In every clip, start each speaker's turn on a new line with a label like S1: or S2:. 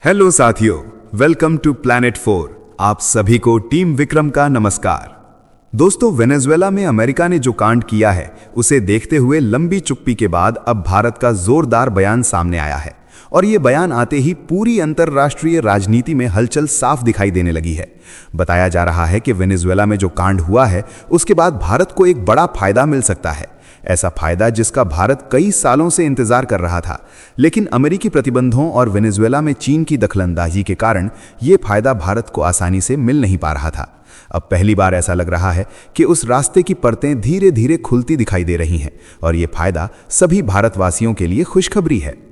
S1: Hello साथियों, welcome to planet 4। आप सभी को टीम विक्रम का नमस्कार। दोस्तों, वेनेजुएला में अमेरिका ने जो कांड किया है उसे देखते हुए लंबी चुप्पी के बाद अब भारत का जोरदार बयान सामने आया है और ये बयान आते ही पूरी अंतर्राष्ट्रीय राजनीति में हलचल साफ दिखाई देने लगी है। बताया जा रहा है कि वेनेजुएला में जो कांड हुआ है उसके बाद भारत को एक बड़ा फायदा मिल सकता है, ऐसा फायदा जिसका भारत कई सालों से इंतजार कर रहा था। लेकिन अमेरिकी प्रतिबंधों और वेनेजुएला में चीन की दखलंदाजी के कारण यह फायदा भारत को आसानी से मिल नहीं पा रहा था। अब पहली बार ऐसा लग रहा है कि उस रास्ते की परतें धीरे धीरे खुलती दिखाई दे रही हैं और ये फायदा सभी भारतवासियों के लिए खुशखबरी है।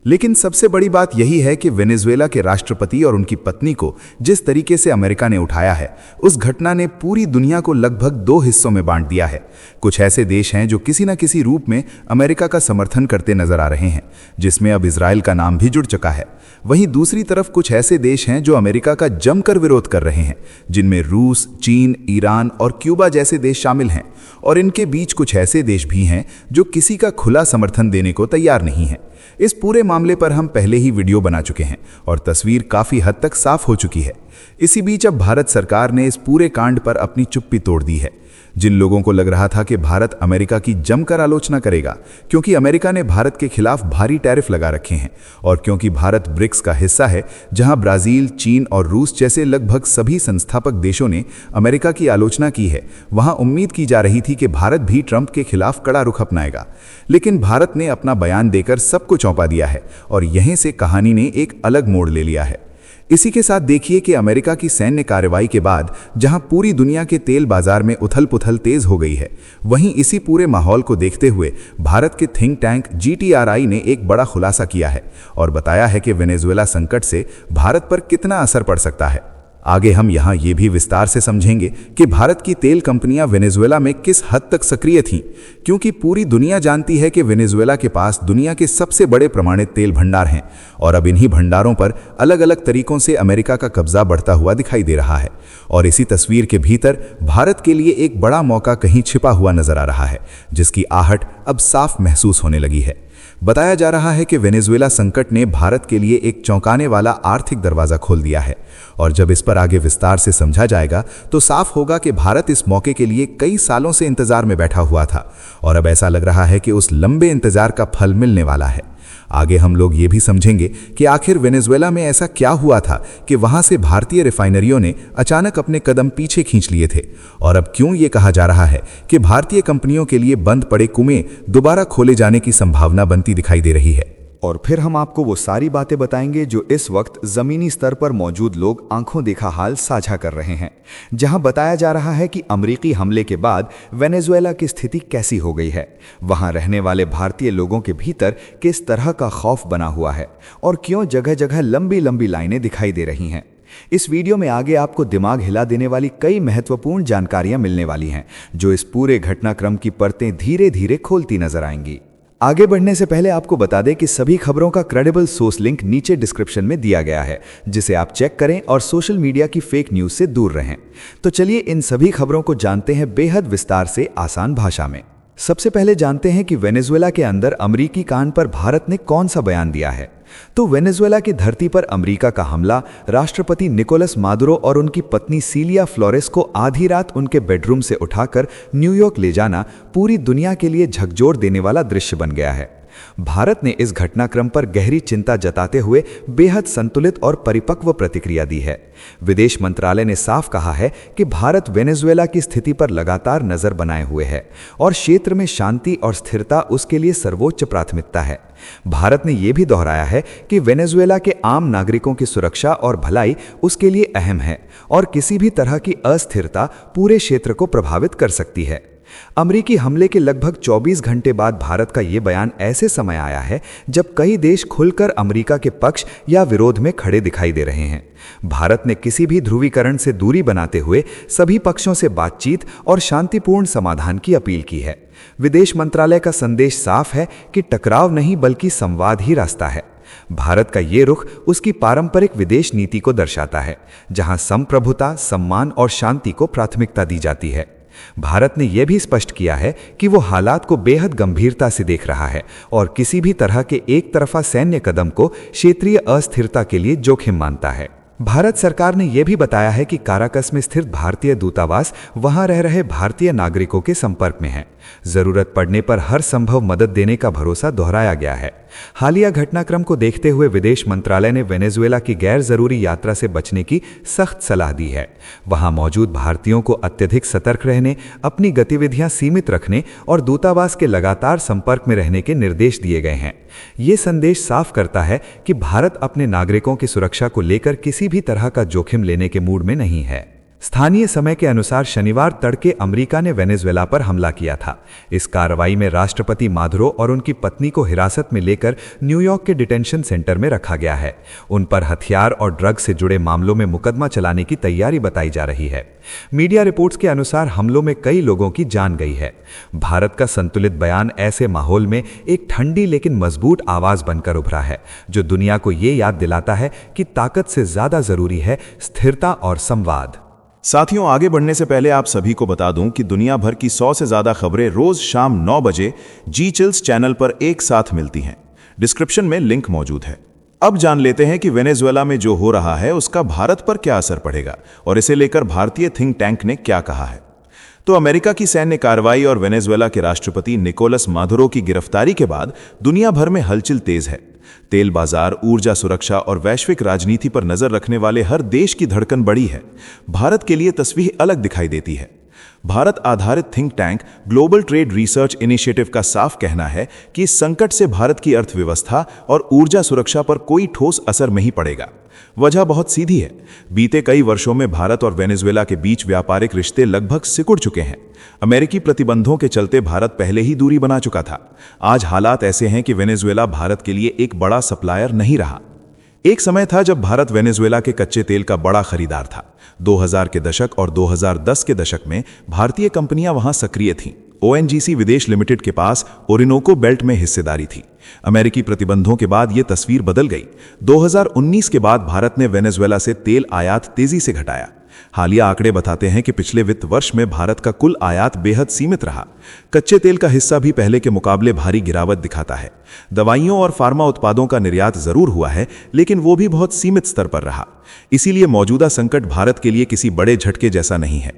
S1: लेकिन सबसे बड़ी बात यही है कि वेनेजुएला के राष्ट्रपति और उनकी पत्नी को जिस तरीके से अमेरिका ने उठाया है, उस घटना ने पूरी दुनिया को लगभग दो हिस्सों में बांट दिया है। कुछ ऐसे देश हैं जो किसी न किसी रूप में अमेरिका का समर्थन करते नजर आ रहे हैं, जिसमें अब इजराइल का नाम भी जुड़ चुका है। वहीं दूसरी तरफ कुछ ऐसे देश हैं जो अमेरिका का जमकर विरोध कर रहे हैं, जिनमें रूस, चीन, ईरान और क्यूबा जैसे देश शामिल हैं। और इनके बीच कुछ ऐसे देश भी हैं जो किसी का खुला समर्थन देने को तैयार नहीं हैं। इस पूरे मामले पर हम पहले ही वीडियो बना चुके हैं और तस्वीर काफी हद तक साफ हो चुकी है। इसी बीच अब भारत सरकार ने इस पूरे कांड पर अपनी चुप्पी तोड़ दी है। जिन लोगों को लग रहा था कि भारत अमेरिका की जमकर आलोचना करेगा क्योंकि अमेरिका ने भारत के खिलाफ भारी टैरिफ लगा रखे हैं और क्योंकि भारत ब्रिक्स का हिस्सा है, जहां ब्राजील, चीन और रूस जैसे लगभग सभी संस्थापक देशों ने अमेरिका की आलोचना की है, वहां उम्मीद की जा रही थी कि भारत भी ट्रंप के खिलाफ कड़ा रुख अपनाएगा। लेकिन भारत ने अपना बयान देकर सबको चौंपा दिया है और यहीं से कहानी ने एक अलग मोड़ ले लिया है। इसी के साथ देखिए कि अमेरिका की सैन्य कार्रवाई के बाद जहां पूरी दुनिया के तेल बाजार में उथल-पुथल तेज हो गई है, वहीं इसी पूरे माहौल को देखते हुए भारत के थिंक टैंक GTRI ने एक बड़ा खुलासा किया है और बताया है कि वेनेजुएला संकट से भारत पर कितना असर पड़ सकता है। आगे हम यहाँ ये भी विस्तार से समझेंगे कि भारत की तेल कंपनियां वेनेजुएला में किस हद तक सक्रिय थीं, क्योंकि पूरी दुनिया जानती है कि वेनेजुएला के पास दुनिया के सबसे बड़े प्रमाणित तेल भंडार हैं और अब इन्हीं भंडारों पर अलग अलग तरीकों से अमेरिका का कब्जा बढ़ता हुआ दिखाई दे रहा है। और इसी तस्वीर के भीतर भारत के लिए एक बड़ा मौका कहीं छिपा हुआ नजर आ रहा है, जिसकी आहट अब साफ महसूस होने लगी है। बताया जा रहा है कि वेनेजुएला संकट ने भारत के लिए एक चौंकाने वाला आर्थिक दरवाजा खोल दिया है और जब इस पर आगे विस्तार से समझा जाएगा तो साफ होगा कि भारत इस मौके के लिए कई सालों से इंतजार में बैठा हुआ था और अब ऐसा लग रहा है कि उस लंबे इंतजार का फल मिलने वाला है। आगे हम लोग ये भी समझेंगे कि आखिर वेनेजुएला में ऐसा क्या हुआ था कि वहां से भारतीय रिफाइनरियों ने अचानक अपने कदम पीछे खींच लिए थे और अब क्यों ये कहा जा रहा है कि भारतीय कंपनियों के लिए बंद पड़े कुएं दोबारा खोले जाने की संभावना बनती दिखाई दे रही है।
S2: और फिर हम आपको वो सारी बातें बताएंगे जो इस वक्त जमीनी स्तर पर मौजूद लोग आंखों देखा हाल साझा कर रहे हैं, जहां बताया जा रहा है कि अमेरिकी हमले के बाद वेनेजुएला की स्थिति कैसी हो गई है, वहां रहने वाले भारतीय लोगों के भीतर किस तरह का खौफ बना हुआ है और क्यों जगह जगह लंबी लंबी लाइनें दिखाई दे रही हैं। इस वीडियो में आगे आपको दिमाग हिला देने वाली कई महत्वपूर्ण जानकारियां मिलने वाली हैं, जो इस पूरे घटनाक्रम की परतें धीरे धीरे खोलती नजर आएंगी। आगे बढ़ने से पहले आपको बता दें कि सभी खबरों का क्रेडिबल सोर्स लिंक नीचे डिस्क्रिप्शन में दिया गया है, जिसे आप चेक करें और सोशल मीडिया की फेक न्यूज से दूर रहें। तो चलिए इन सभी खबरों को जानते हैं बेहद विस्तार से, आसान भाषा में। सबसे पहले जानते हैं कि वेनेजुएला के अंदर अमेरिकी कांड पर भारत ने कौन सा बयान दिया है। तो वेनेजुएला की धरती पर अमेरिका का हमला, राष्ट्रपति निकोलस मादुरो और उनकी पत्नी सिलिया फ्लोरेस को आधी रात उनके बेडरूम से उठाकर न्यूयॉर्क ले जाना पूरी दुनिया के लिए झकझोर देने वाला दृश्य बन गया है। भारत ने इस घटनाक्रम पर गहरी चिंता जताते हुए बेहद संतुलित और परिपक्व प्रतिक्रिया दी है। विदेश मंत्रालय ने साफ कहा है कि भारत वेनेजुएला की स्थिति पर लगातार नजर बनाए हुए है और क्षेत्र में शांति और स्थिरता उसके लिए सर्वोच्च प्राथमिकता है। भारत ने यह भी दोहराया है कि वेनेजुएला के आम नागरिकों की सुरक्षा और भलाई उसके लिए अहम है और किसी भी तरह की अस्थिरता पूरे क्षेत्र को प्रभावित कर सकती है। अमेरिकी हमले के लगभग 24 घंटे बाद भारत का यह बयान ऐसे समय आया है जब कई देश खुलकर अमेरिका के पक्ष या विरोध में खड़े दिखाई दे रहे हैं। भारत ने किसी भी ध्रुवीकरण से दूरी बनाते हुए सभी पक्षों से बातचीत और शांतिपूर्ण समाधान की अपील की है। विदेश मंत्रालय का संदेश साफ है कि टकराव नहीं बल्कि संवाद ही रास्ता है। भारत का ये रुख उसकी पारंपरिक विदेश नीति को दर्शाता है, जहां संप्रभुता, सम्मान और शांति को प्राथमिकता दी जाती है। भारत ने यह भी स्पष्ट किया है कि वो हालात को बेहद गंभीरता से देख रहा है और किसी भी तरह के एक तरफा सैन्य कदम को क्षेत्रीय अस्थिरता के लिए जोखिम मानता है। भारत सरकार ने यह भी बताया है कि काराकस में स्थित भारतीय दूतावास वहां रह रहे भारतीय नागरिकों के संपर्क में है। जरूरत पड़ने पर हर संभव मदद देने का भरोसा दोहराया गया है। हालिया घटनाक्रम को देखते हुए विदेश मंत्रालय ने वेनेजुएला की गैर जरूरी यात्रा से बचने की सख्त सलाह दी है। वहां मौजूद भारतीयों को अत्यधिक सतर्क रहने, अपनी गतिविधियां सीमित रखने और दूतावास के लगातार संपर्क में रहने के निर्देश दिए गए हैं। ये संदेश साफ करता है कि भारत अपने नागरिकों की सुरक्षा को लेकर किसी भी तरह का जोखिम लेने के मूड में नहीं है। स्थानीय समय के अनुसार शनिवार तड़के अमेरिका ने वेनेजुएला पर हमला किया था। इस कार्रवाई में राष्ट्रपति मादुरो और उनकी पत्नी को हिरासत में लेकर न्यूयॉर्क के डिटेंशन सेंटर में रखा गया है। उन पर हथियार और ड्रग से जुड़े मामलों में मुकदमा चलाने की तैयारी बताई जा रही है। मीडिया रिपोर्ट्स के अनुसार हमलों में कई लोगों की जान गई है। भारत का संतुलित बयान ऐसे माहौल में एक ठंडी लेकिन मजबूत आवाज बनकर उभरा है, जो दुनिया को ये याद दिलाता है कि ताकत से ज्यादा जरूरी है स्थिरता और संवाद।
S1: साथियों, आगे बढ़ने से पहले आप सभी को बता दूं कि दुनिया भर की 100 से ज्यादा खबरें रोज शाम 9 बजे जी चिल्स चैनल पर एक साथ मिलती हैं। डिस्क्रिप्शन में लिंक मौजूद है। अब जान लेते हैं कि वेनेजुएला में जो हो रहा है उसका भारत पर क्या असर पड़ेगा और इसे लेकर भारतीय थिंक टैंक ने क्या कहा है। तो अमेरिका की सैन्य कार्रवाई और वेनेजुएला के राष्ट्रपति निकोलस मादुरो की गिरफ्तारी के बाद दुनिया भर में हलचल तेज है। तेल बाजार, ऊर्जा सुरक्षा और वैश्विक राजनीति पर नजर रखने वाले हर देश की धड़कन बढ़ी है। भारत के लिए तस्वीर अलग दिखाई देती है। भारत आधारित think tank global trade research initiative का साफ कहना है कि इस संकट से भारत की अर्थव्यवस्था और ऊर्जा सुरक्षा पर कोई ठोस असर नहीं पड़ेगा। वजह बहुत सीधी है। बीते कई वर्षों में भारत और वेनेजुएला के बीच व्यापारिक रिश्ते लगभग सिकुड़ चुके हैं। अमेरिकी प्रतिबंधों के चलते भारत पहले ही दूरी बना चुका था। आज हालात ऐसे हैं कि वेनेजुएला भारत के लिए एक बड़ा सप्लायर नहीं रहा। एक समय था जब भारत वेनेजुएला के कच्चे तेल का बड़ा खरीदार था। 2000 के दशक और 2010 के दशक में भारतीय कंपनियां वहां सक्रिय थीं। ओएनजीसी विदेश लिमिटेड के पास ओरिनोको बेल्ट में हिस्सेदारी थी। अमेरिकी प्रतिबंधों के बाद यह तस्वीर बदल गई। 2019 के बाद भारत ने वेनेजुएला से तेल आयात तेजी से घटाया। हालिया आंकड़े बताते हैं कि पिछले वित्त वर्ष में भारत का कुल आयात बेहद सीमित रहा। कच्चे तेल का हिस्सा भी पहले के मुकाबले भारी गिरावट दिखाता है। दवाइयों और फार्मा उत्पादों का निर्यात जरूर हुआ है, लेकिन वो भी बहुत सीमित स्तर पर रहा। इसीलिए मौजूदा संकट भारत के लिए किसी बड़े झटके जैसा नहीं है।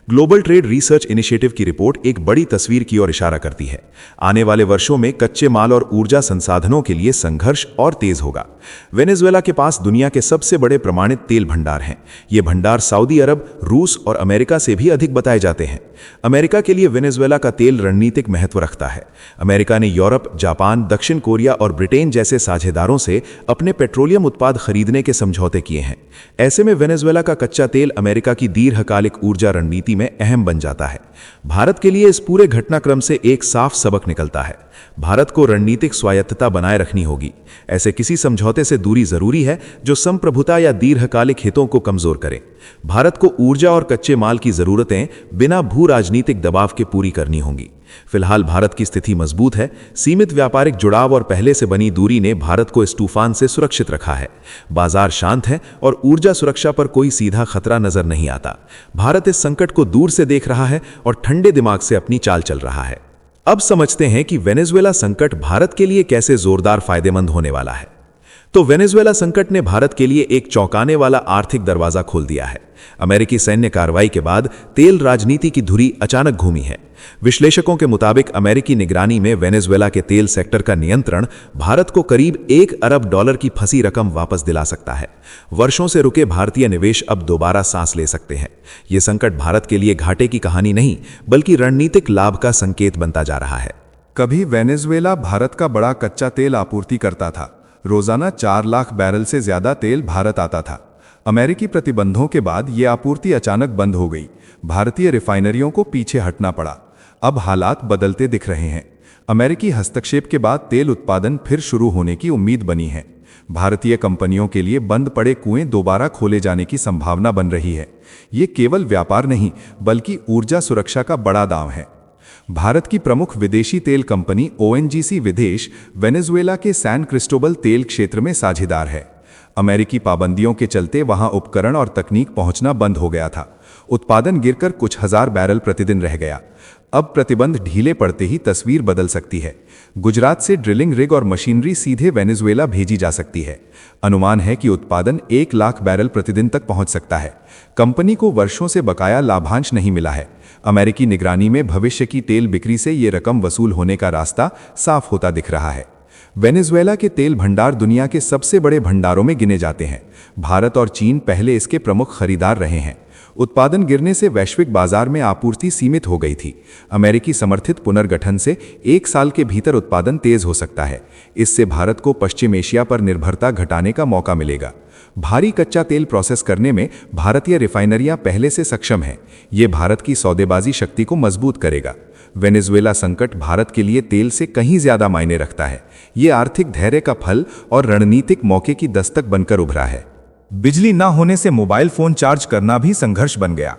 S1: ग्लोबल ट्रेड रिसर्च इनिशिएटिव की रिपोर्ट एक बड़ी तस्वीर की ओर इशारा करती है। आने वाले वर्षों में कच्चे माल और ऊर्जा संसाधनों के लिए संघर्ष और तेज होगा। वेनेजुएला के पास दुनिया के सबसे बड़े प्रमाणित तेल भंडार हैं। ये भंडार सऊदी अरब, रूस और अमेरिका से भी अधिक बताए जाते हैं। अमेरिका के लिए वेनेजुएला का तेल रणनीतिक महत्व रखता है। अमेरिका ने यूरोप, जापान, दक्षिण कोरिया और ब्रिटेन जैसे साझेदारों से अपने पेट्रोलियम उत्पाद खरीदने के समझौते किए हैं। ऐसे में वेनेजुएला का कच्चा तेल अमेरिका की दीर्घकालिक ऊर्जा रणनीति में अहम बन जाता है। भारत के लिए इस पूरे घटनाक्रम से एक साफ सबक निकलता है। भारत को रणनीतिक स्वायत्तता बनाए रखनी होगी। ऐसे किसी समझौते से दूरी जरूरी है जो संप्रभुता या दीर्घकालिक हितों को कमजोर करे। भारत को ऊर्जा और कच्चे माल की जरूरतें बिना भू राजनीतिक दबाव के पूरी करनी होंगी। फिलहाल भारत की स्थिति मजबूत है। सीमित व्यापारिक जुड़ाव और पहले से बनी दूरी ने भारत को इस तूफान से सुरक्षित रखा है। बाजार शांत है और ऊर्जा सुरक्षा पर कोई सीधा खतरा नजर नहीं आता। भारत इस संकट को दूर से देख रहा है और ठंडे दिमाग से अपनी चाल चल रहा है। अब समझते हैं कि वेनेजुएला संकट भारत के लिए कैसे जोरदार फायदेमंद होने वाला है। तो वेनेजुएला संकट ने भारत के लिए एक चौंकाने वाला आर्थिक दरवाजा खोल दिया है। अमेरिकी सैन्य कार्रवाई के बाद तेल राजनीति की धुरी अचानक घूमी है। विश्लेषकों के मुताबिक अमेरिकी निगरानी में वेनेजुएला के तेल सेक्टर का नियंत्रण भारत को करीब $1 अरब की फंसी रकम वापस दिला सकता है। वर्षों से रुके भारतीय निवेश अब दोबारा सांस ले सकते हैं। यह संकट भारत के लिए घाटे की कहानी नहीं, बल्कि रणनीतिक लाभ का संकेत बनता जा रहा है।
S2: कभी वेनेजुएला भारत का बड़ा कच्चा तेल आपूर्ति करता था। रोजाना 4 लाख बैरल से ज्यादा तेल भारत आता था। अमेरिकी प्रतिबंधों के बाद ये आपूर्ति अचानक बंद हो गई। भारतीय रिफाइनरियों को पीछे हटना पड़ा। अब हालात बदलते दिख रहे हैं। अमेरिकी हस्तक्षेप के बाद तेल उत्पादन फिर शुरू होने की उम्मीद बनी है। भारतीय कंपनियों के लिए बंद पड़े कुएं दोबारा खोले जाने की संभावना बन रही है। ये केवल व्यापार नहीं, बल्कि ऊर्जा सुरक्षा का बड़ा दांव है। भारत की प्रमुख विदेशी तेल कंपनी ओएनजीसी विदेश वेनेजुएला के सैन क्रिस्टोबल तेल क्षेत्र में साझेदार है। अमेरिकी पाबंदियों के चलते वहां उपकरण और तकनीक पहुंचना बंद हो गया था। उत्पादन गिरकर कुछ हजार बैरल प्रतिदिन रह गया। अब प्रतिबंध ढीले पड़ते ही तस्वीर बदल सकती है। गुजरात से ड्रिलिंग रिग और मशीनरी सीधे वेनेजुएला भेजी जा सकती है। अनुमान है कि उत्पादन 1 लाख बैरल प्रतिदिन तक पहुंच सकता है। कंपनी को वर्षों से बकाया लाभांश नहीं मिला है। अमेरिकी निगरानी में भविष्य की तेल बिक्री से ये रकम वसूल होने का रास्ता साफ होता दिख रहा है। वेनेजुएला के तेल भंडार दुनिया के सबसे बड़े भंडारों में गिने जाते हैं। भारत और चीन पहले इसके प्रमुख खरीदार रहे हैं। उत्पादन गिरने से वैश्विक बाजार में आपूर्ति सीमित हो गई थी। अमेरिकी समर्थित पुनर्गठन से 1 साल के भीतर उत्पादन तेज हो सकता है। इससे भारत को पश्चिम एशिया पर निर्भरता घटाने का मौका मिलेगा। भारी कच्चा तेल प्रोसेस करने में भारतीय रिफाइनरियां पहले से सक्षम हैं। ये भारत की सौदेबाजी शक्ति को मजबूत करेगा। वेनेजुएला संकट भारत के लिए तेल से कहीं ज्यादा मायने रखता है। ये आर्थिक धैर्य का फल और रणनीतिक मौके की दस्तक बनकर उभरा है।
S3: बिजली न होने से मोबाइल फोन चार्ज करना भी संघर्ष बन गया।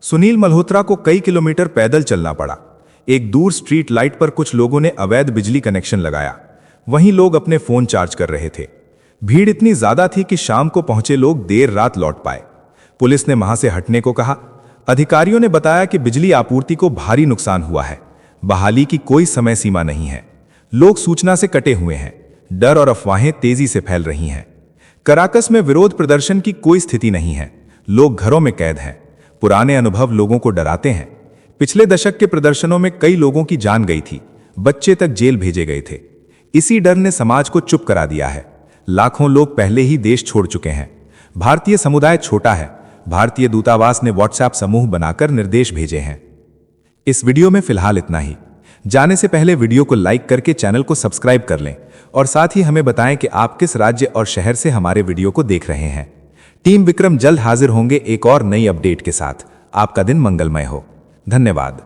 S3: सुनील मल्होत्रा को कई किलोमीटर पैदल चलना पड़ा। एक दूर स्ट्रीट लाइट पर कुछ लोगों ने अवैध बिजली कनेक्शन लगाया। वहीं लोग अपने फोन चार्ज कर रहे थे। भीड़ इतनी ज्यादा थी कि शाम को पहुंचे लोग देर रात लौट पाए। पुलिस ने वहां से हटने को कहा। अधिकारियों ने बताया कि बिजली आपूर्ति को भारी नुकसान हुआ है। बहाली की कोई समय सीमा नहीं है। लोग सूचना से कटे हुए हैं। डर और अफवाहें तेजी से फैल रही हैं। कराकस में विरोध प्रदर्शन की कोई स्थिति नहीं है। लोग घरों में कैद हैं। पुराने अनुभव लोगों को डराते हैं। पिछले दशक के प्रदर्शनों में कई लोगों की जान गई थी। बच्चे तक जेल भेजे गए थे। इसी डर ने समाज को चुप करा दिया है। लाखों लोग पहले ही देश छोड़ चुके हैं। भारतीय समुदाय छोटा है। भारतीय दूतावास ने व्हाट्सएप समूह बनाकर निर्देश भेजे हैं। इस वीडियो में फिलहाल इतना ही। जाने से पहले वीडियो को लाइक करके चैनल को सब्सक्राइब कर लें और साथ ही हमें बताएं कि आप किस राज्य और शहर से हमारे वीडियो को देख रहे हैं। टीम विक्रम जल्द हाजिर होंगे एक और नई अपडेट के साथ। आपका दिन मंगलमय हो। धन्यवाद।